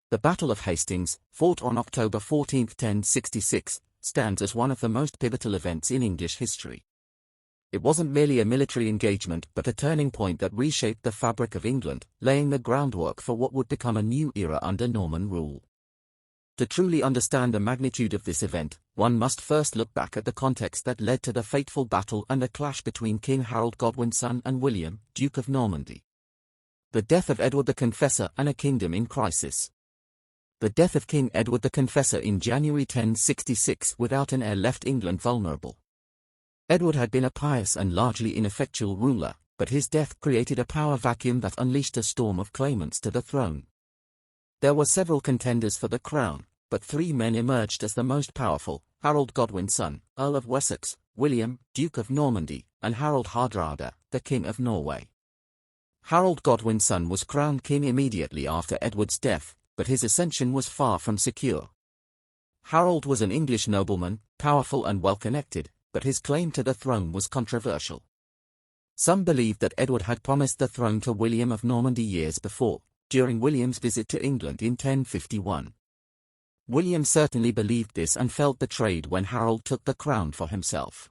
The Battle of Hastings, fought on October 14, 1066, stands as one of the most pivotal events in English history. It wasn't merely a military engagement but a turning point that reshaped the fabric of England, laying the groundwork for what would become a new era under Norman rule. To truly understand the magnitude of this event, one must first look back at the context that led to the fateful battle and the clash between King Harold Godwin's son and William, Duke of Normandy. The death of Edward the Confessor and a kingdom in crisis. The death of King Edward the Confessor in January 1066 without an heir left England vulnerable. Edward had been a pious and largely ineffectual ruler, but his death created a power vacuum that unleashed a storm of claimants to the throne. There were several contenders for the crown, but three men emerged as the most powerful: Harold Godwin's son, Earl of Wessex, William, Duke of Normandy, and Harold Hardrada, the King of Norway. Harold Godwin's son was crowned king immediately after Edward's death, but his ascension was far from secure. Harold was an English nobleman, powerful and well-connected, but his claim to the throne was controversial. Some believed that Edward had promised the throne to William of Normandy years before, during William's visit to England in 1051. William certainly believed this and felt betrayed when Harold took the crown for himself.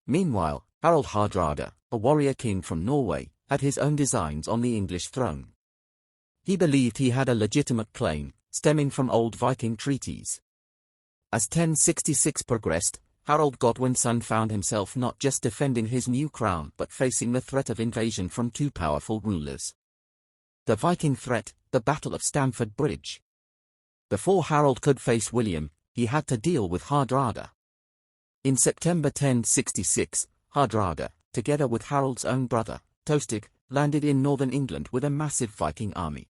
Meanwhile, Harold Hardrada, a warrior king from Norway, had his own designs on the English throne. He believed he had a legitimate claim, stemming from old Viking treaties. As 1066 progressed, Harold Godwin's son found himself not just defending his new crown but facing the threat of invasion from two powerful rulers. The Viking threat, the Battle of Stamford Bridge. Before Harold could face William, he had to deal with Hardrada. In September 1066, Hardrada, together with Harold's own brother, Tostig, landed in northern England with a massive Viking army.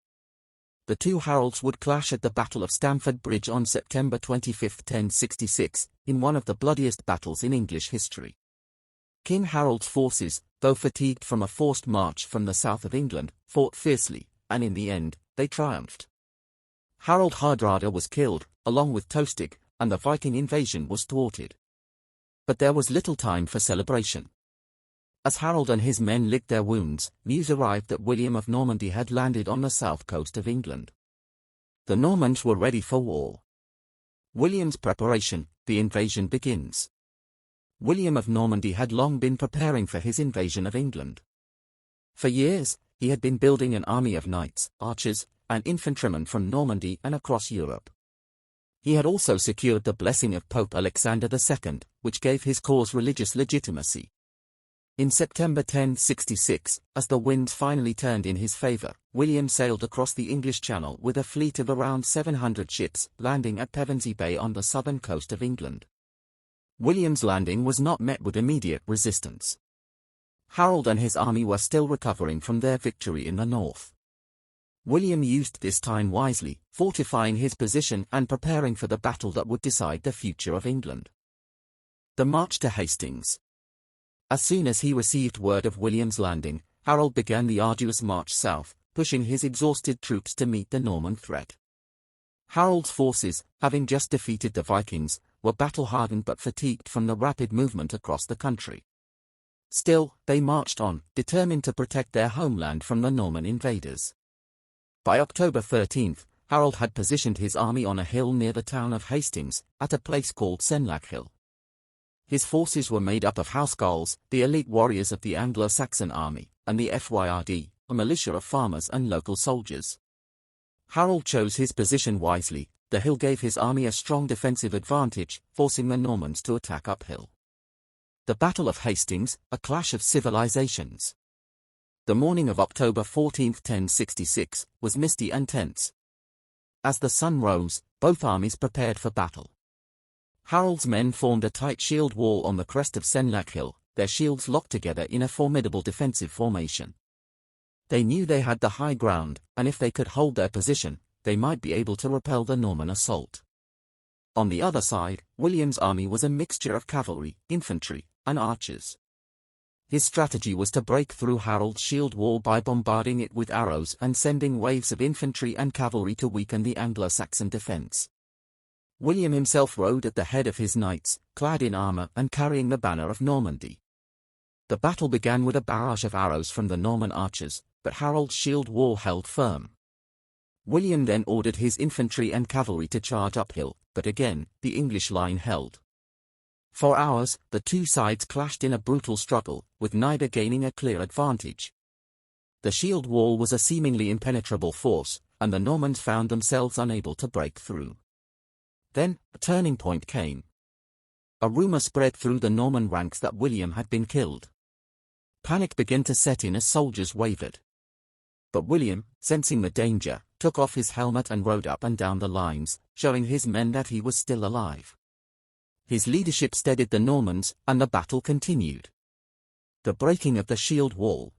The two Harolds would clash at the Battle of Stamford Bridge on September 25, 1066, in one of the bloodiest battles in English history. King Harold's forces, though fatigued from a forced march from the south of England, fought fiercely, and in the end, they triumphed. Harold Hardrada was killed, along with Tostig, and the Viking invasion was thwarted. But there was little time for celebration. As Harold and his men licked their wounds, news arrived that William of Normandy had landed on the south coast of England. The Normans were ready for war. William's preparation, the invasion begins. William of Normandy had long been preparing for his invasion of England. For years, he had been building an army of knights, archers, and infantrymen from Normandy and across Europe. He had also secured the blessing of Pope Alexander II, which gave his cause religious legitimacy. In September 1066, as the winds finally turned in his favor, William sailed across the English Channel with a fleet of around 700 ships, landing at Pevensey Bay on the southern coast of England. William's landing was not met with immediate resistance. Harold and his army were still recovering from their victory in the north. William used this time wisely, fortifying his position and preparing for the battle that would decide the future of England. The march to Hastings. As soon as he received word of William's landing, Harold began the arduous march south, pushing his exhausted troops to meet the Norman threat. Harold's forces, having just defeated the Vikings, were battle-hardened but fatigued from the rapid movement across the country. Still, they marched on, determined to protect their homeland from the Norman invaders. By October 13, Harold had positioned his army on a hill near the town of Hastings, at a place called Senlac Hill. His forces were made up of housecarls, the elite warriors of the Anglo-Saxon army, and the Fyrd, a militia of farmers and local soldiers. Harold chose his position wisely. The hill gave his army a strong defensive advantage, forcing the Normans to attack uphill. The Battle of Hastings, a clash of civilizations. The morning of October 14, 1066, was misty and tense. As the sun rose, both armies prepared for battle. Harold's men formed a tight shield wall on the crest of Senlac Hill, their shields locked together in a formidable defensive formation. They knew they had the high ground, and if they could hold their position, they might be able to repel the Norman assault. On the other side, William's army was a mixture of cavalry, infantry, and archers. His strategy was to break through Harold's shield wall by bombarding it with arrows and sending waves of infantry and cavalry to weaken the Anglo-Saxon defense. William himself rode at the head of his knights, clad in armor and carrying the banner of Normandy. The battle began with a barrage of arrows from the Norman archers, but Harold's shield wall held firm. William then ordered his infantry and cavalry to charge uphill, but again, the English line held. For hours, the two sides clashed in a brutal struggle, with neither gaining a clear advantage. The shield wall was a seemingly impenetrable force, and the Normans found themselves unable to break through. Then, a turning point came. A rumor spread through the Norman ranks that William had been killed. Panic began to set in as soldiers wavered. But William, sensing the danger, took off his helmet and rode up and down the lines, showing his men that he was still alive. His leadership steadied the Normans, and the battle continued. The breaking of the shield wall.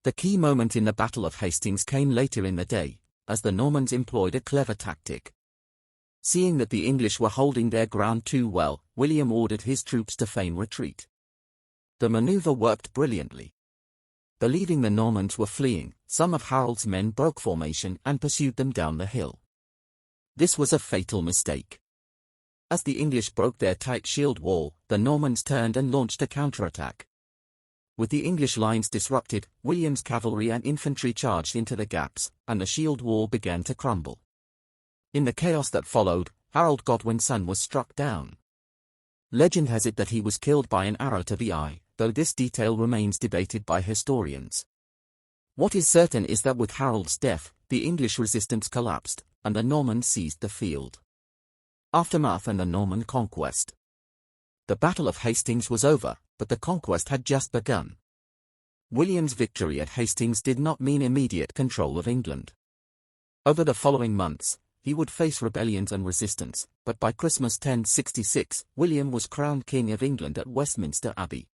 The key moment in the Battle of Hastings came later in the day, as the Normans employed a clever tactic. Seeing that the English were holding their ground too well, William ordered his troops to feign retreat. The maneuver worked brilliantly. Believing the Normans were fleeing, some of Harold's men broke formation and pursued them down the hill. This was a fatal mistake. As the English broke their tight shield wall, the Normans turned and launched a counterattack. With the English lines disrupted, William's cavalry and infantry charged into the gaps, and the shield wall began to crumble. In the chaos that followed, Harold Godwin's son was struck down. Legend has it that he was killed by an arrow to the eye, though this detail remains debated by historians. What is certain is that with Harold's death, the English resistance collapsed, and the Normans seized the field. Aftermath and the Norman Conquest. The Battle of Hastings was over, but the conquest had just begun. William's victory at Hastings did not mean immediate control of England. Over the following months, he would face rebellions and resistance, but by Christmas 1066, William was crowned King of England at Westminster Abbey.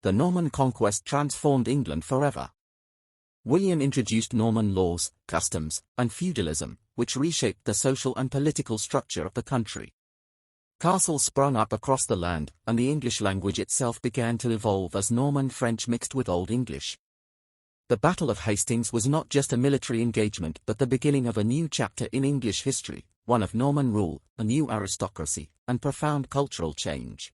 The Norman Conquest transformed England forever. William introduced Norman laws, customs, and feudalism, which reshaped the social and political structure of the country. Castles sprung up across the land, and the English language itself began to evolve as Norman French mixed with Old English. The Battle of Hastings was not just a military engagement but the beginning of a new chapter in English history, one of Norman rule, a new aristocracy, and profound cultural change.